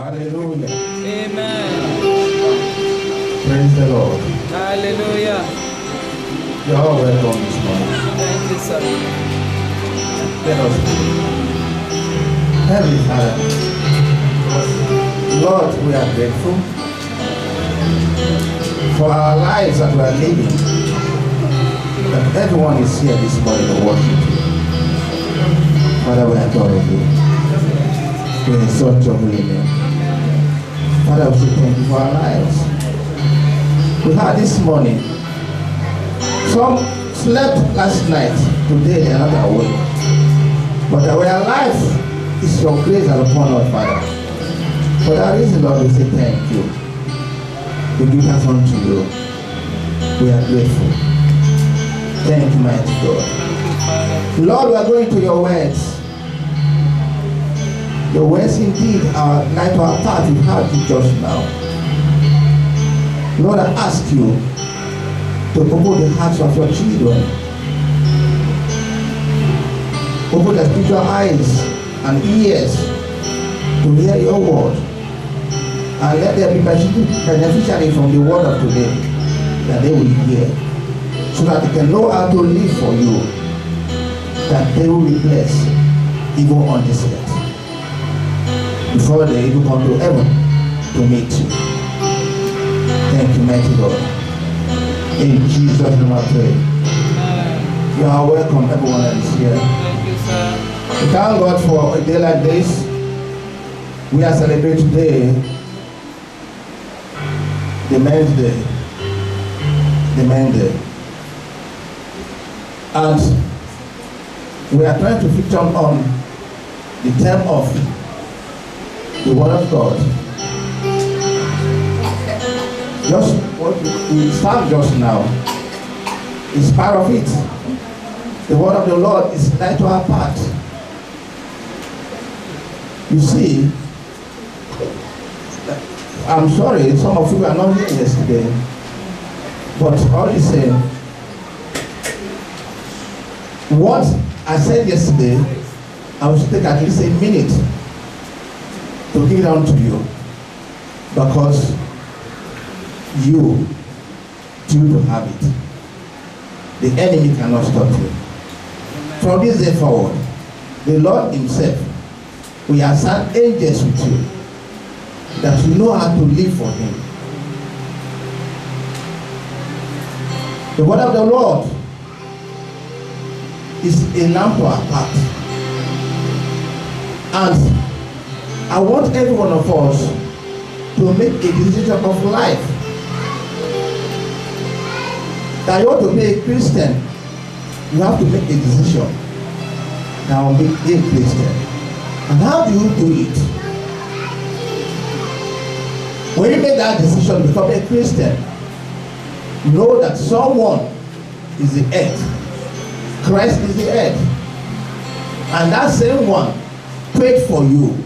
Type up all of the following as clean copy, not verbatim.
Hallelujah. Amen. Praise the Lord. Hallelujah. You are all welcome this morning. Thank you, sir. Let us pray. Heavenly Father, Lord, we are grateful for our lives that we are living. That everyone is here this morning to worship you. Father, we adore you. We exalt your holy name. Father, we say thank you for our lives. We had this morning. Some slept last night. Today they are not awake. But that we are alive is your grace and upon us, Father. For that reason, Lord, we say thank you. We give thanks unto you. We are grateful. Thank you, mighty God. Lord, we are going to your words. Your words indeed are like our path we had you just now. Lord, I ask you to open the hearts of your children. Open their spiritual eyes and ears to hear your word. And let there be beneficiary from the word of today that they will hear. So that they can know how to live for you. That they will be blessed even on this earth. Before they even come to heaven to meet you. Thank you, mighty God. In Jesus' name I pray. You are welcome, everyone that is here. Thank you, sir. We thank God for a day like this. We are celebrating today the Men's Day. The Men's Day. And we are trying to feature on the theme of the Word of God. Just what we stand just now is part of it. The word of the Lord is light to our path. You see, I'm sorry, some of you were not here yesterday, but all the same, what I said yesterday, I will take at least a minute to give it on to you, because you choose to have it. The enemy cannot stop you. From this day forward, the Lord himself will assign angels with you that you know how to live for him. The word of the Lord is a lamp to our path. And I want every one of us to make a decision of life. That you want to be a Christian, you have to make a decision. Now be a Christian. And how do you do it? When you make that decision to become a Christian, know that someone is the head. Christ is the head. And that same one prayed for you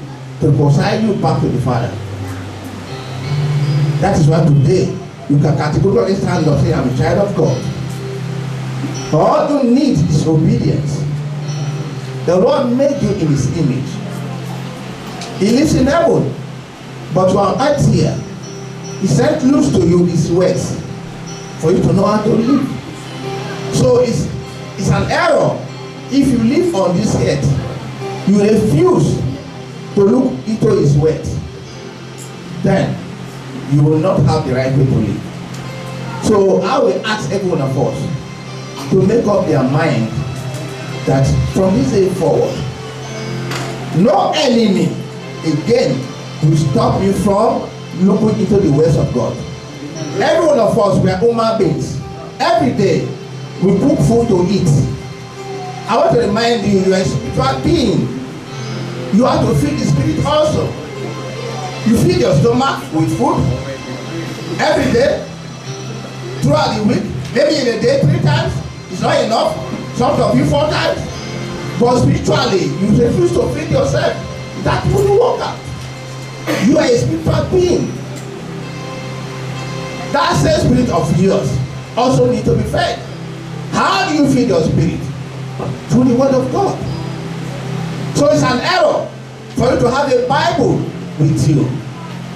to reconcile you back to the Father. That is why today you can categorically stand up and say, I'm a child of God. All you need is obedience. The Lord made you in his image. He lives in heaven, but you are not here. He sent loose to you his words for you to know how to live. So it's an error if you live on this earth, you refuse to look into his words. Then you will not have the right way to live. So I will ask every one of us to make up their mind that from this day forward, no enemy again will stop you from looking into the ways of God. Every one of us, we are human beings. Every day we cook food to eat. I want to remind you, you are a spiritual being. You have to feed the spirit also. You feed your stomach with food every day, throughout the week, maybe in a day 3 times. It's not enough. Some of you 4 times. But spiritually, you refuse to feed yourself. That wouldn't work out. You are a spiritual being. That same spirit of yours also needs to be fed. How do you feed your spirit? Through the word of God. So it's an error for you to have a Bible with you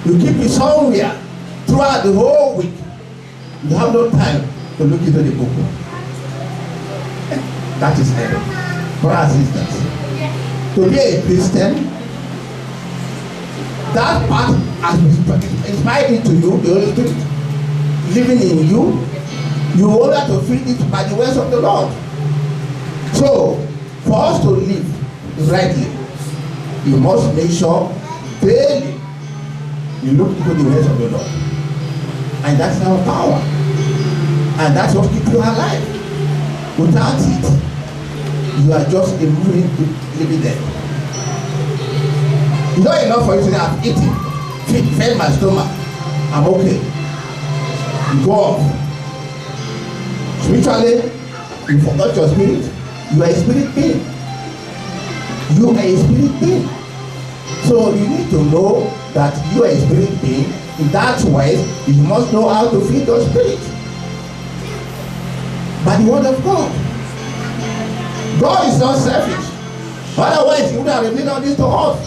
You keep it somewhere throughout the whole week. You have no time to look into the book. That is heaven. For our sisters, to be a Christian, that part has been inspired into you, the Holy Spirit living in you. You order to feed it by the words of the Lord. So, for us to live rightly, you must make sure daily you look into the words of the Lord. And that's our power. And that's what keeps you alive. Without it, you are just a living dead. It's not enough for you to say, I've eaten, fed my stomach, I'm okay. You go off. Spiritually, you forgot your spirit. You are a spirit being. You are a spirit being. So you need to know that you are a spirit being. In that way, you must know how to feed your spirit. By the word of God. God is not selfish. Otherwise, he would have revealed all this to us.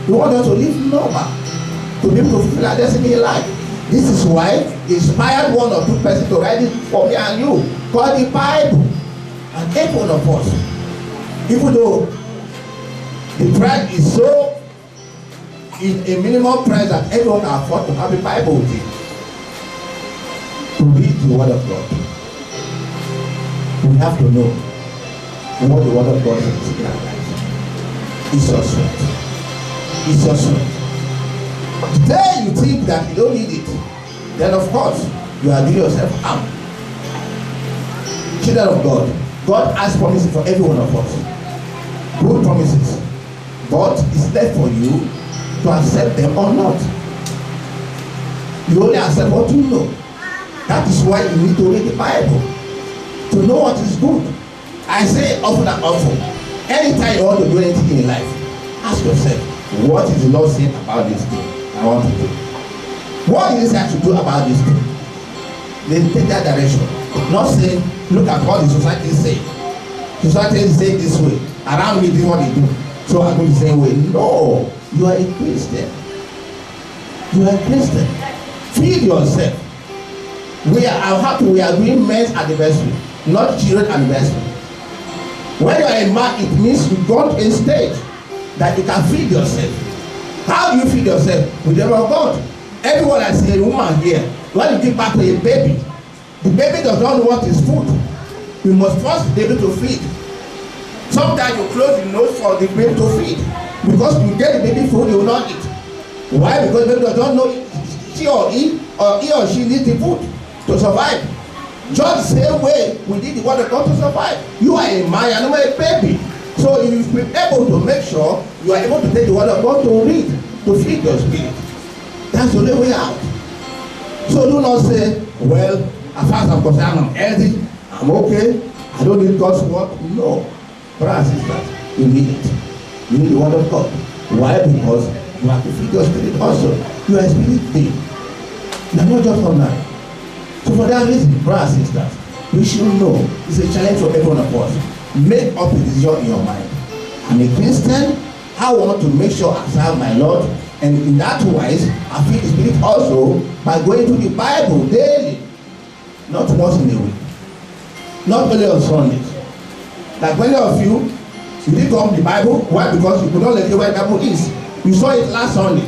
He wants us to live normal, to be able to fulfill our destiny in life. This is why he inspired one or two persons to write it for me and you, called the Bible. And every one of us, even though the price is so in a minimum price that everyone can afford to have a Bible with it, to read the word of God. We have to know what the word of God is in our lives. It's your strength. It's your strength. The day you think that you don't need it, then of course you are doing yourself harm. Children of God, God has promises for every one of us. Good promises. But it's left for you to accept them or not. You only accept what you know. That is why you need to read the Bible, to know what is good. I say often and often, anytime you want to do anything in life, ask yourself, what is the Lord saying about this thing I want to do? What is it I should do about this thing? Then take that direction. Not saying, look at what the society is saying. Society is saying this way. Around me, this is what they do. So I'm going the same way. No, you are a Christian. You are a Christian. Feed yourself. I'm happy we are doing men's anniversary, not children's anniversary. When you are a man, it means you got a stage that you can feed yourself. How do you feed yourself? With the word of God. Everyone I see a woman here, when you give back to a baby, the baby does not know what is food. You must first be able to feed. Sometimes you close the nose for the baby to feed. Because you get the baby food, you will not eat. Why? Because the baby does not know he or she needs the food to survive. Just the same way we need the word of God to survive. You are a man, you are not a baby. So you will be able to make sure you are able to take the word of God to read, to feed your spirit. That's the only way out. So do not say, well, as far as I'm concerned, I'm healthy, I'm okay, I don't need God's word. No. Brothers and sisters, you need it. You need the word of God. Why? Because you have to feed your spirit also. You are a spirit being. You are not just ordinary. So for that reason, brothers and sisters, we should know it's a challenge for every one of us. Make up a decision in your mind. I'm a Christian. I want to make sure I serve my Lord. And in that wise, I feed the spirit also by going to the Bible daily. Not once in a week. Not only on Sundays. Like many of you didn't come to the Bible. Why? Because you could not let you where the Bible is. You saw it last Sunday.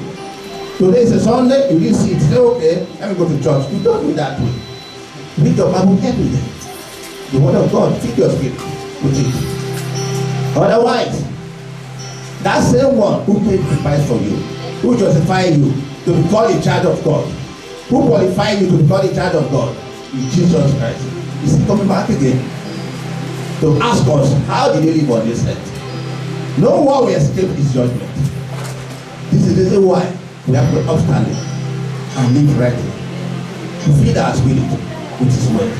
Today is a Sunday, you didn't see it. Say, okay, let me go to church. You don't do that way. Read your Bible every day. The word of God, feed your spirit with it. Otherwise, that same one who paid the price for you, who justified you to be called a child of God, who qualified you to be called a child of God, is Jesus Christ. Is he coming back again to ask us, how did you live on this earth? No one will escape his judgment. This is the reason why we have to upstand and live rightly. To feed our spirit with his word.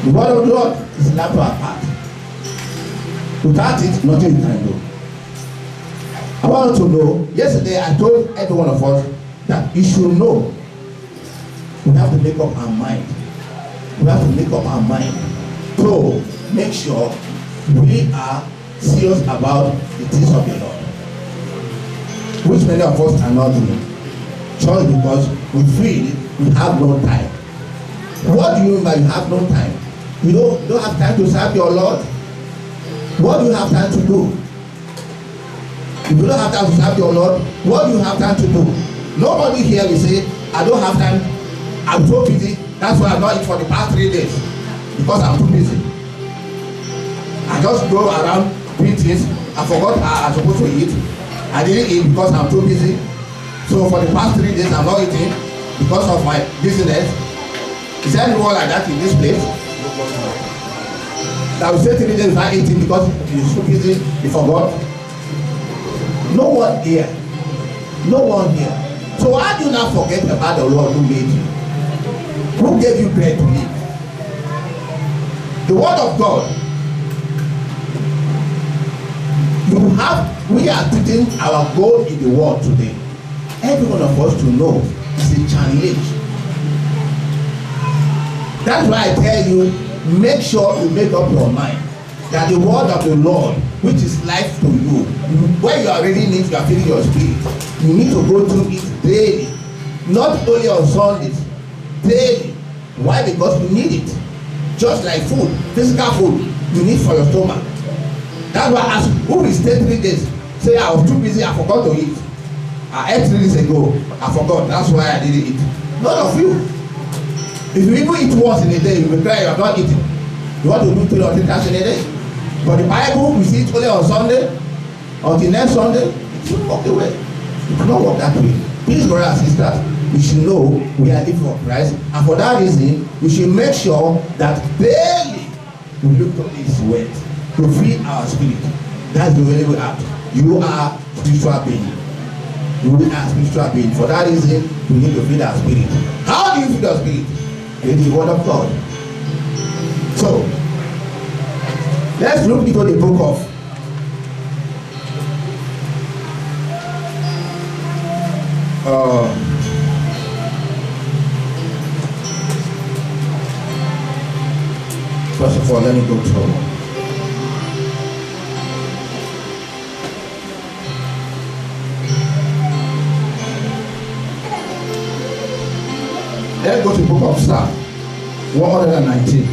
The word of God is a lamp to our path. Without it, nothing you can do. I want to know, yesterday I told every one of us that you should know we have to make up our mind. We have to make up our mind to make sure we are serious about the things of the Lord, which many of us are not doing. just because we feel we have no time. What do you mean by you have no time? You don't have time to serve your Lord? What do you have time to do? If you don't have time to serve your Lord, what do you have time to do? Nobody here will say, I don't have time, I'm so busy, that's why I'm not eating for the past 3 days, because I'm too busy. I just go around doing things, I forgot I'm supposed to eat. I didn't eat because I'm too busy. So for the past 3 days I'm not eating because of my business. Is there anyone like that in this place? That will say 3 days without eating because you're too busy, you forgot? No one here. No one here. So why do you not forget about the Lord who made you? Who gave you bread to live? The word of God. We are putting our goal in the world today. Every one of us to know is a challenge. That's why I tell you, make sure you make up your mind that the word of the Lord, which is life to you, when you are reading it, you are feeling your spirit. You need to go through it daily, not only on Sundays, daily. Why? Because you need it. Just like food, physical food, you need for your stomach. That's why I ask, who will stay 3 days? Say, I was too busy, I forgot to eat. I ate 3 days ago, I forgot, that's why I didn't eat. None of you. If you even eat once in a day, you will cry, you are not eating. You want to do 3 or 3 times in a day. But the Bible, we see it only on Sunday, until next Sunday, it will walk away. It will not work that way. Please, brothers and sisters, we should know we are living for Christ, and for that reason, we should make sure that daily we look to His word to feed our spirit. That's the way we act. You are spiritual being. You are spiritual being. For that reason, we need to feed our spirit. How do you feed your spirit? With the word of God. So, let's look into the book of first of all, let me go to let's go to the book of Psalm 119.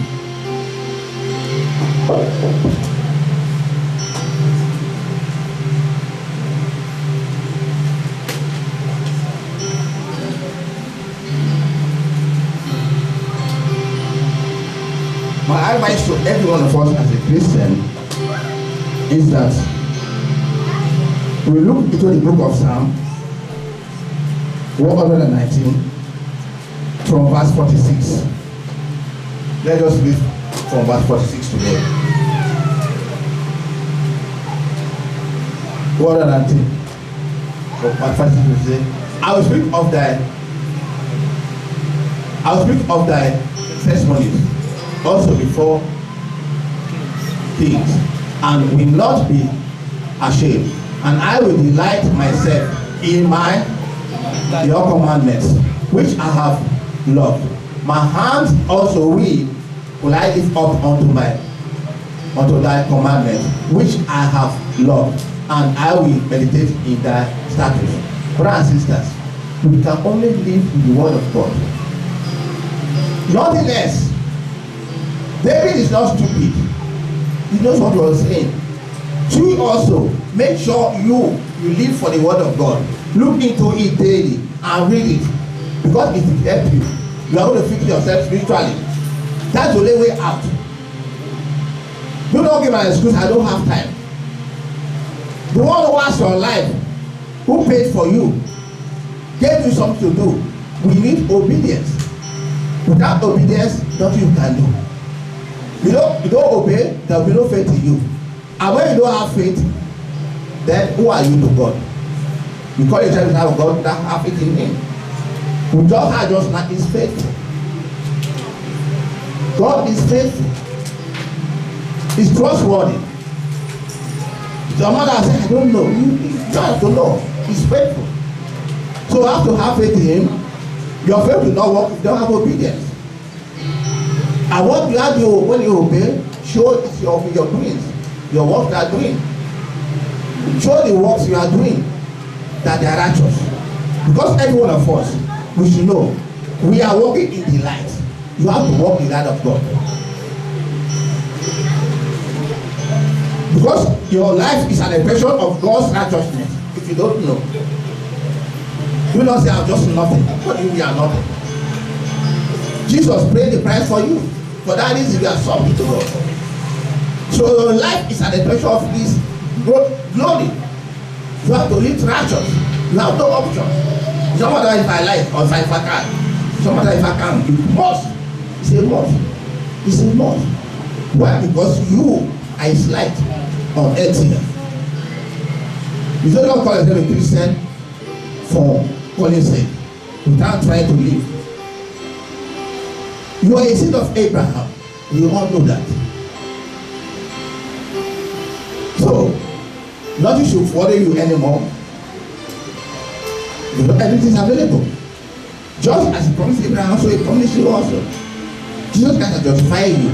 My advice to every one of us as a Christian is that we look into the book of Psalm 119 from verse 46. Let us read from verse 46 today. 119 from verse 46 today. I will speak of thy testimonies also before kings, and will not be ashamed, and I will delight myself in your commandments, which I have loved. My hands also will I lift up unto thy commandments, which I have loved, and I will meditate in thy statutes. Brothers and sisters, we can only live in the word of God. Nothing else. David is not stupid. He knows what he was saying. So you also make sure you live for the word of God. Look into it daily and read it, because it will help you. You are going to fix yourself spiritually. That's the only way out. Do not give an excuse, I don't have time. The one who has your life, who paid for you, gave you something to do. We need obedience. Without obedience, nothing you can do. You don't obey, there will be no faith in you. And when you don't have faith, then who are you to God? You call yourself a child of God that have faith in Him. With your heart just not is faithful. God is faithful. He's trustworthy. Your mother said, I don't know. You have to know. He's faithful. So you have to have faith in Him. Your faith will not work if you don't have obedience. And what you have to, when you obey, show your doings, your works you are doing. Show the works you are doing that they are righteous. Because every one of us, we should know, we are walking in the light. You have to walk in the light of God. Because your life is an expression of God's righteousness. If you don't know, do not say, I'm just nothing. What do you mean you are nothing? Jesus paid the price for you. For that reason, you are subject to God. So your life is an expression of His glory. You have to live righteous. You have no option. It's not matter if I like or if I can. It's not matter if I can. You must. It's a must. It's a must. Why? Because you are His light on earth here. You don't call yourself a Christian for calling sake without trying to live. You are a seed of Abraham. You all know that. So, nothing should worry you anymore. Because everything is available. Just as He promised Abraham, so He promised you also. Jesus Christ has justified you.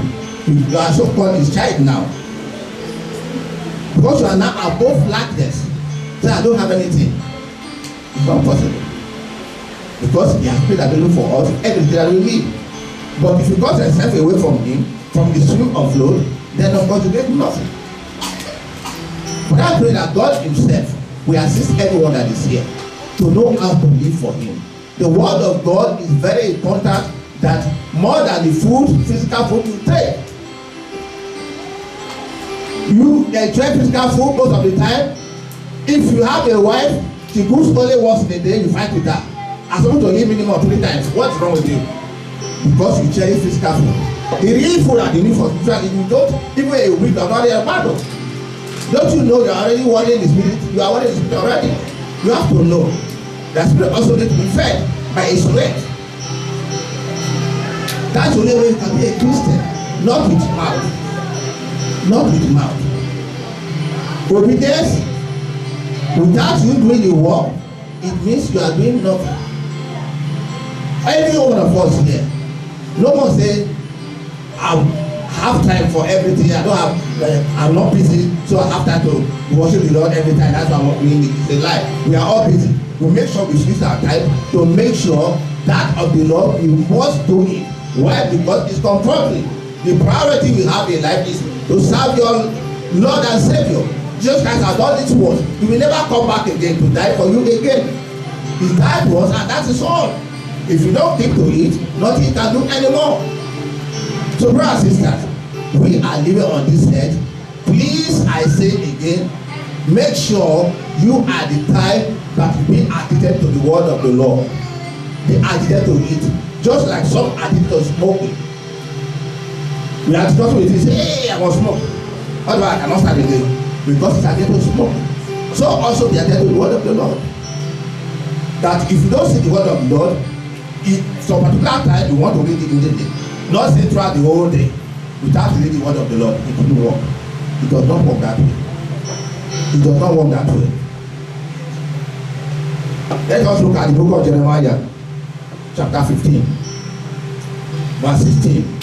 You are so called His child now. Because you are now above lackness. So I don't have anything. It's not possible. Because He has made available for us everything that we need. But if you got yourself away from Him, from the stream of flow, then of course you get nothing. But I pray that God Himself will assist everyone that is here to know how to live for Him. The word of God is very important, that more than the food, physical food you take. You enjoy physical food most of the time. If you have a wife, she cooks only once in a day, you fight with her. As opposed to eat minimum 3 times. What's wrong with you? Because you cherish physical food. The real food that you need for spiritual, you don't, even a week, you're not a battle. Don't you know you're already worrying the spirit? You are worrying the spirit already. You have to know that spirit also needs to be fed by a spirit. That's the only way you can be a Christian. Not with mouth. Not with mouth. Obedience, without you doing the work, it means you are doing nothing. Every one of us here, no one say, I have time for everything. I don't have, I'm not busy, so I have time to worship the Lord every time. That's why I'm doing it. It's a lie. We are all busy. We make sure we use our time to make sure that of the Lord, we must do it. Why? Because it's compulsory. The priority we have in life is to serve your Lord and Savior. Jesus Christ has done this once. He will never come back again to die for you again. He died once, and that is all. If you don't keep to it, nothing you can do anymore. So brothers and sisters, we are living on this earth. Please, I say again, make sure you are the type that will be addicted to the word of the Lord. Be addicted to it. Just like some addicted to smoking. We are discussing with this, hey, I want smoke. Otherwise, I cannot start again. Because it's addicted to smoke. So also be addicted to the word of the Lord. That if you don't see the word of the Lord, if some particular time you want to read it immediately, not say throughout the whole day without reading the word of the Lord, it will work. It does not work that way. It does not work that way. Let us look at the book of Jeremiah, chapter 15, verse 16.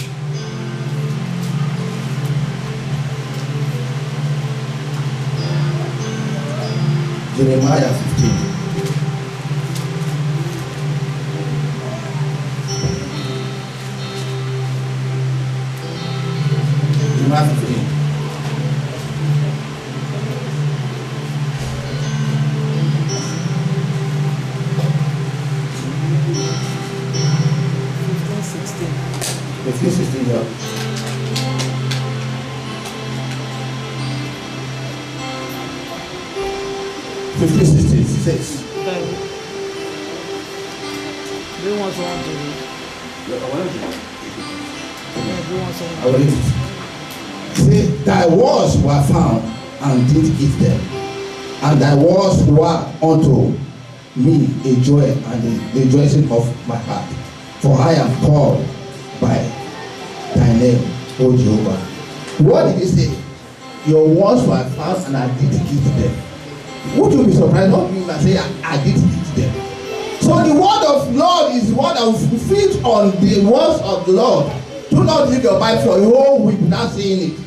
Jeremiah 15. Jeremiah 15. Yeah. 15:66. Do you want someone to read? I will read it. Say, thy words were found and did eat them, and thy words were unto me a joy and the rejoicing of my heart. For I am called by thy name, O Jehovah. What did he say? Your words were found and I did eat them. Would you be surprised? Not me that say I did eat them. So the word of Lord is the word that will feed on the words of the Lord. Do not leave your Bible for a whole week without seeing it.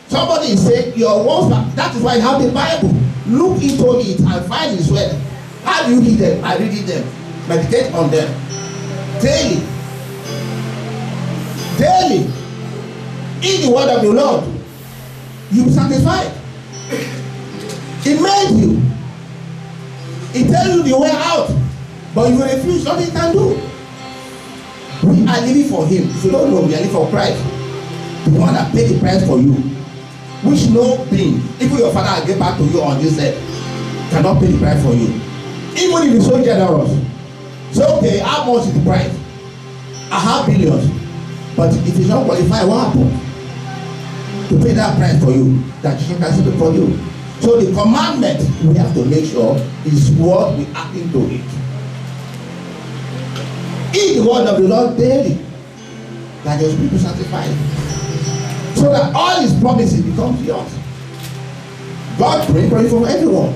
Somebody is saying your words, that is why you have the Bible. Look into it and find his word. How do you heed them? I read them. Meditate on them. Daily. Daily. In the word of the Lord, you will be satisfied. It made you. It tells you the way out. But if you refuse, nothing you can do. We are living for him. If you don't know, we are living for Christ. The one that paid the price for you. Which no being, even your father will get back to you on this earth, cannot pay the price for you. Even if he's so generous. So okay, how much is the price? I have billions. But if he's not qualified, what happened? To pay that price for you, that he can see for you. So the commandment, we have to make sure is what we act into it. Eat the word of the Lord daily, that your spirit be satisfied, so that all his promises become yours. God brings promise for everyone.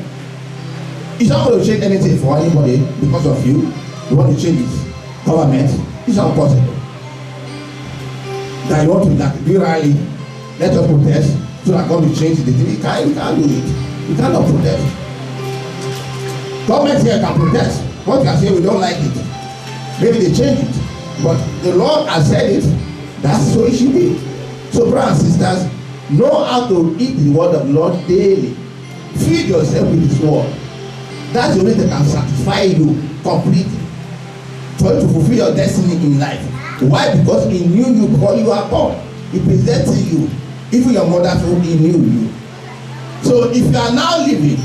He's not going to change anything for anybody because of you. You want to change his government? It's not possible. That you want to do rally, let us protest so that God will change the thing. We can't do it. We cannot protest. Government here can protest. What you are saying, we don't like it. Maybe they change it. But the Lord has said it. That's so it should be. So brothers and sisters, know how to eat the word of the Lord daily. Feed yourself with his word. That's the only thing that can satisfy you completely. For you to fulfill your destiny in life. Why? Because he knew you before you were born. He presented you. Even your mother's womb, he knew you. So if you are now living,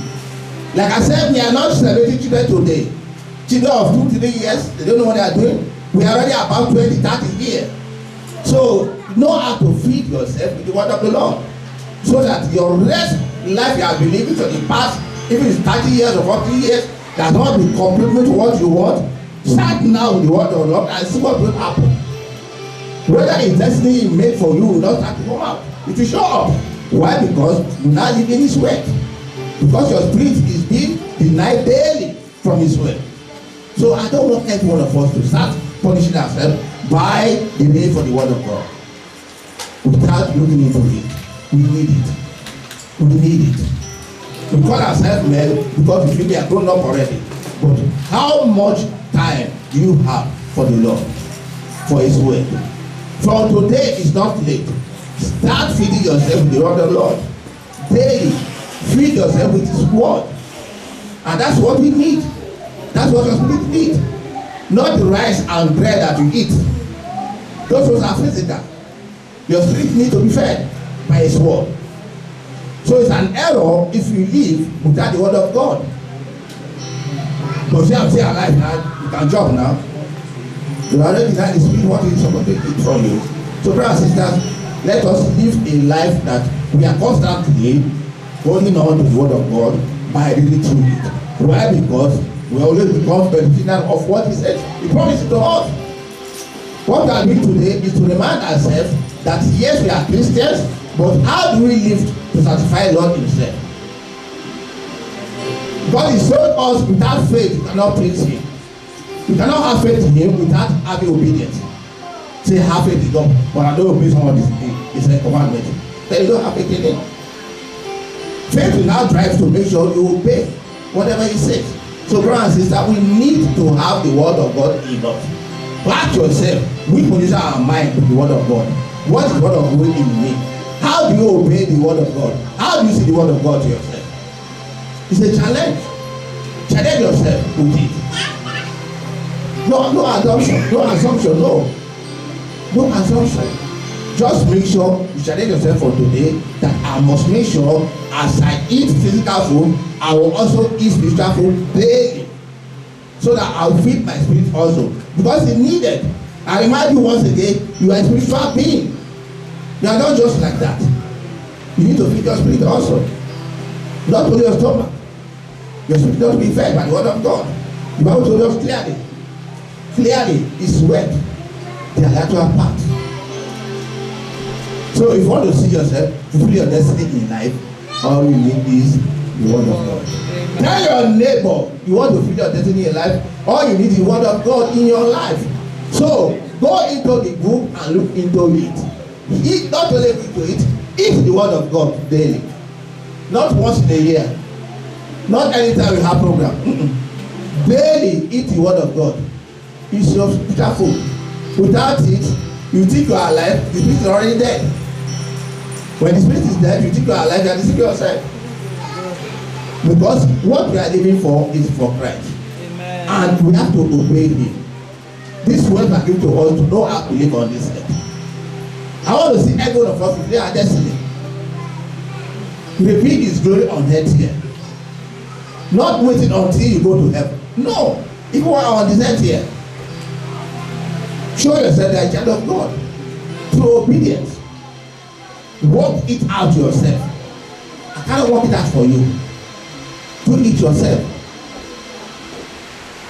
like I said, we are not celebrating children today. Children of 2-3 years, they don't know what they are doing. We are already about 20-30 years. So know how to feed yourself with the word of the Lord. So that your rest life you are believing to the past, even if it's 30 years or 40 years, does not be completely to what you want. Start now with the word of the Lord and see what will happen. Whether it's destiny he made for you will not start to come out. It will show up. Why? Because you now live in his word. Because your spirit is being denied daily from his word. So I don't want every one of us to start punishing ourselves by the need for the word of God. Without looking into it. We need it. We need it. We call ourselves men because we feel we are grown up already. But how much time do you have for the Lord? For his word? From today is not late. Start feeding yourself with the word of the Lord. Daily. Feed yourself with his word. And that's what we need. That's what your spirit needs. Not the rice and bread that you eat. Those ones are physical. Your spirit needs to be fed by his word. So it's an error if you live without the word of God. But see, I'm still alive now. You can jump now. You already denied the spirit what is supposed to eat from you. So brothers and sisters, let us live a life that we are constantly holding on to the word of God by reading through it. Why? Because we always become beneficiaries of what he said. He promised to us. What we are doing today is to remind ourselves that yes, we are Christians, but how do we live to satisfy the Lord himself? God is showing us without faith you cannot please him. You cannot have faith in him without having obedience. Say have faith in God, but I don't obey someone is a commandment. Then you don't have faith in him. Faith will now drive to make sure you obey whatever he says. So brothers and sisters, we need to have the word of God in us. Ask yourself, we position our mind with the word of God. What is the word of God in me? How do you obey the word of God? How do you see the word of God to yourself? It's a challenge. Challenge yourself with it. No assumption, no assumption. Just make sure you challenge yourself for today that I must make sure as I eat physical food, I will also eat spiritual food daily. So that I will feed my spirit also. Because it's needed. I remind you once again, you are a spiritual being. You are not just like that. You need to feed your spirit also. Not only your stomach. Your spirit doesn't be fed by the word of God. The Bible told us clearly. Clearly, it's word. They are lateral parts. So if you want to see yourself, fulfill your destiny in life, all you need is the word of God. Tell your neighbor you want to fulfill your destiny in life, all you need is the word of God in your life. So go into the book and look into it. Eat, not only into it, eat the word of God daily. Not once in a year. Not anytime we have program. Daily eat the word of God. It's your spiritual food. Without it, you think you are alive, the spirit is already dead. When the spirit is dead, you think you are alive, you are deceiving yourself. Because what we are living for is for Christ. Amen. And we have to obey him. This word are given to us to know how to live on this earth. I want to see every one of us fulfill our destiny. Reveal his glory on earth here. Not waiting until you go to heaven. No. If you are on this earth here, show yourself that you are a child of God through obedience. Work it out yourself. I cannot work it out for you. Do it yourself.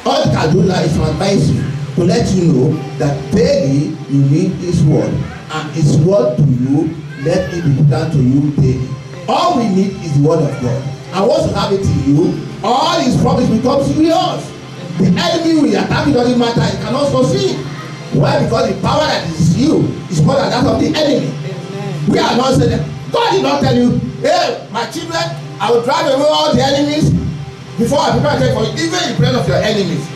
All you can do now is to advise you, to let you know that daily you need his word, and his word to you, let it be done to you daily. All we need is the word of God. And once you have it in you, all his promise becomes yours. The enemy will attack, it doesn't matter, it cannot succeed. Why? Because the power that is you is more than that of the enemy. Amen. We are not saying that. God did not tell you, hey, my children, I will drive away all the enemies before I prepare a for you, even in front of your enemies.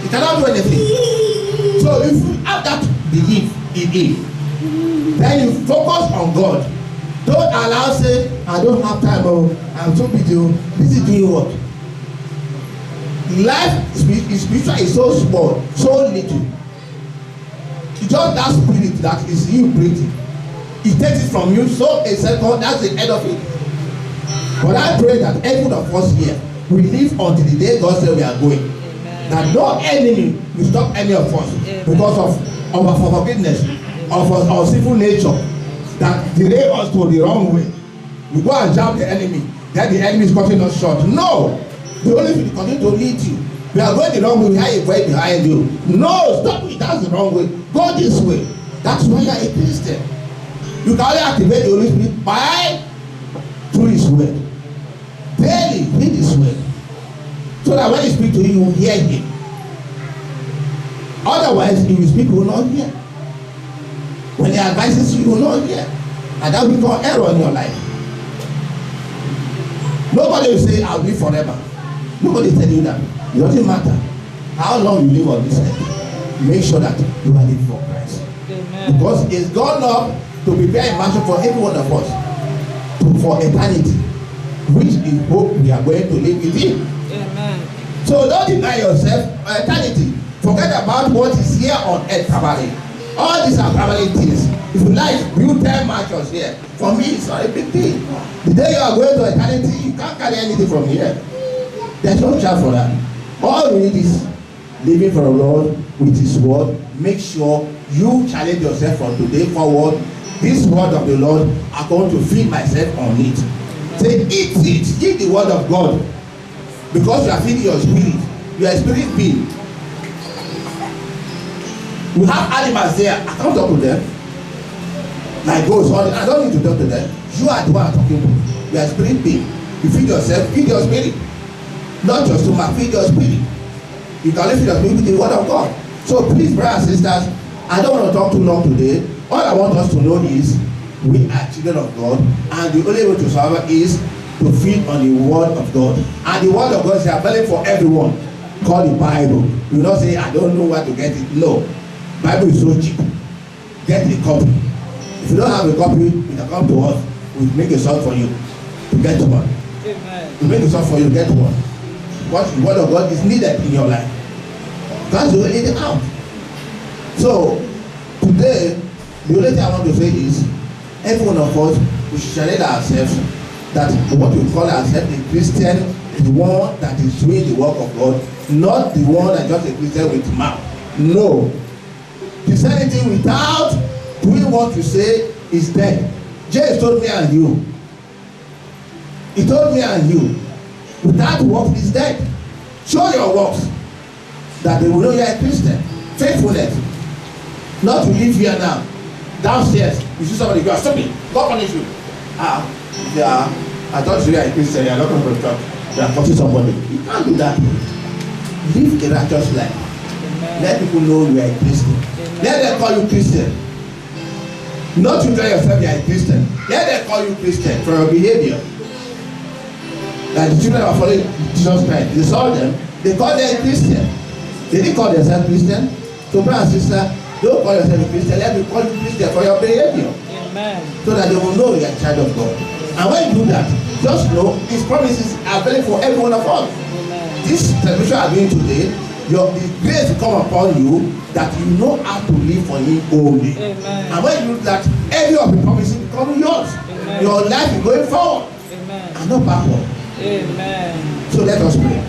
You cannot do anything. So if you have that belief in him, then you focus on God. Don't allow say, I don't have time, oh, I'm so busy, busy doing what? Life spiritual is so small, so little. It's just that spirit that is you breathing. It takes it from you, so a second, that's the end of it. But I pray that every one of us here will live until the day God says we are going. Amen. That no enemy will stop any of us. Amen. Because of our forgiveness, of our sinful nature, that delay us to the wrong way. We go and jump the enemy, then the enemy is cutting us short. No! The Holy Spirit continue to lead you. We are going the wrong way, we have a way behind you. No, stop it, that's the wrong way. Go this way. That's why you are a Christian. You can only activate the Holy Spirit by through his word. Daily read his word. So that when he speaks to you, you will hear him. Otherwise, if you speak, you will not hear. When he advises you, you will not hear. And that will become error in your life. Nobody will say, I'll live forever. Nobody will tell you that. It doesn't matter how long you live on this earth. Make sure that you are living for Christ. Amen. Because it's gone up to prepare a mansion for every one of us for eternity, which is hope we are going to live with him. Amen. So don't deny yourself eternity. Forget about what is here on earth primarily. All these are primarily things. If you like, you 10 mansions here. For me, it's not a big deal. The day you are going to eternity, you can't carry anything from here. There's no chance for that. All you need is living for the Lord with his word. Make sure you challenge yourself from today forward. This word of the Lord, I'm going to feed myself on it. Say, eat it. Eat the word of God. Because you are feeding your spirit. You are a spirit being. You have animals there. I can't talk to them. Like goats. I don't need to talk to them. You are the one I'm talking to. You are a spirit being. You feed yourself. Feed your spirit. Not your stomach. Feed your spirit. You can only feed your spirit with the word of God. So please, brothers and sisters, I don't want to talk too long today. All I want us to know is we are children of God, and the only way to survive is to feed on the word of God. And the word of God is available for everyone. Call the Bible. You not say, I don't know where to get it. No. Bible is so cheap. Get a copy. If you don't have a copy, you can come to us. We'll make a song for you to get one. Amen. We'll make a song for you to get one. Because the word of God is needed in your life. God's the only thing out. So, today, the only thing I want to say is, every one of us, we should challenge ourselves that what we call ourselves a Christian is the one that is doing the work of God, not the one that just a Christian with mouth. No. Christianity without doing what you say is dead. Jesus told me and you. He told me and you. Without work is dead. Show your works that they will know you are a Christian. Faithfulness. Not to live here now. Downstairs, you see somebody go, stop it, God punish you. Yeah, I thought you are a Christian, you are not going to church. You are touching somebody. You can't do that. Live a righteous life. Amen. Let people know you are a Christian. Amen. Let them call you Christian. Not to tell yourself you are a Christian. Let them call you Christian for your behavior. Like the children are following Jesus Christ. They saw them, They call them Christian. They didn't call themselves Christian. So brother and sister, don't call yourself a Christian. Let me call you Christian for your behavior. Amen. So that they will know you are a child of God. And when you do that, just know His promises are valid for every one of us. Amen. This television I'm doing today, the grace will come upon you that you know how to live for Him only. Amen. And when you do that, every of the promises become yours. Amen. Your life is going forward. Amen. And not backward. Amen. So let us pray.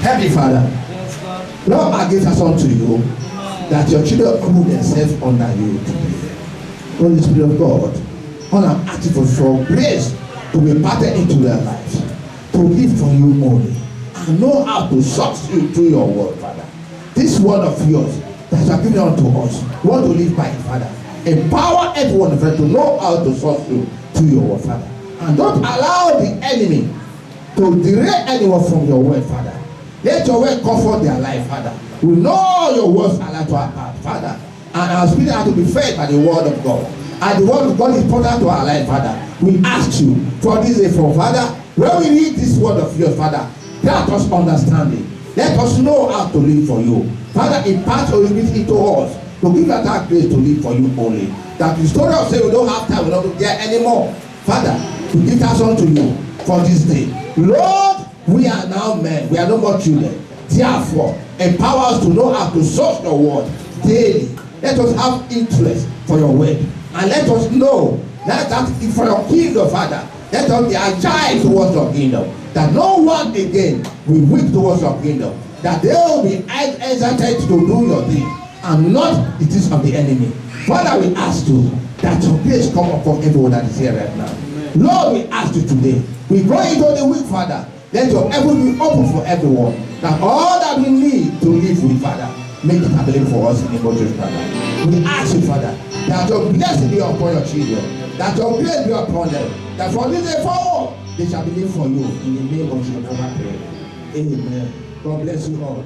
Heavenly Father, yes, God. Lord, I give us unto you. Amen. That your children humble themselves under you today. Holy Spirit of God, all I'm asking for grace to be imparted into their lives, to live for you only, and know how to substitute through your word, Father. This word of yours that you have given unto us, we want to live by it, Father. Empower everyone of us to know how to substitute through your word, Father. And don't allow the enemy to derail anyone from your word, Father. Let your word comfort their life, Father. We know your words are like to our heart, Father. And our spirit has to be fed by the word of God. And the word of God is important to our life, Father. We ask you for this day, for Father, when we read this word of yours, Father, grant us understanding. Let us know how to live for you. Father, impart your ability to us to give us that grace to live for you only. That the story of say we don't have time, we don't get anymore. Father, we give us unto you for this day. Lord, we are now men. We are no more children. Therefore, empower us to know how to search your word daily. Let us have interest for your word. And let us know that for your kingdom, Father, let us be agile towards your kingdom. That no one again will weak towards your kingdom. That they will be excited to do your thing and not the things of the enemy. Father, we ask you that your grace come upon everyone that is here right now. Amen. Lord, we ask you today. We go into the week, Father. Let your heaven be open for everyone. That all that we need to live with, Father, make it available for us in the name of Jesus, Father. We ask you, Father, that your blessing be upon your children, that your grace be upon them, that from this day forward, they shall believe for you in the name of Jesus. Amen. God bless you all.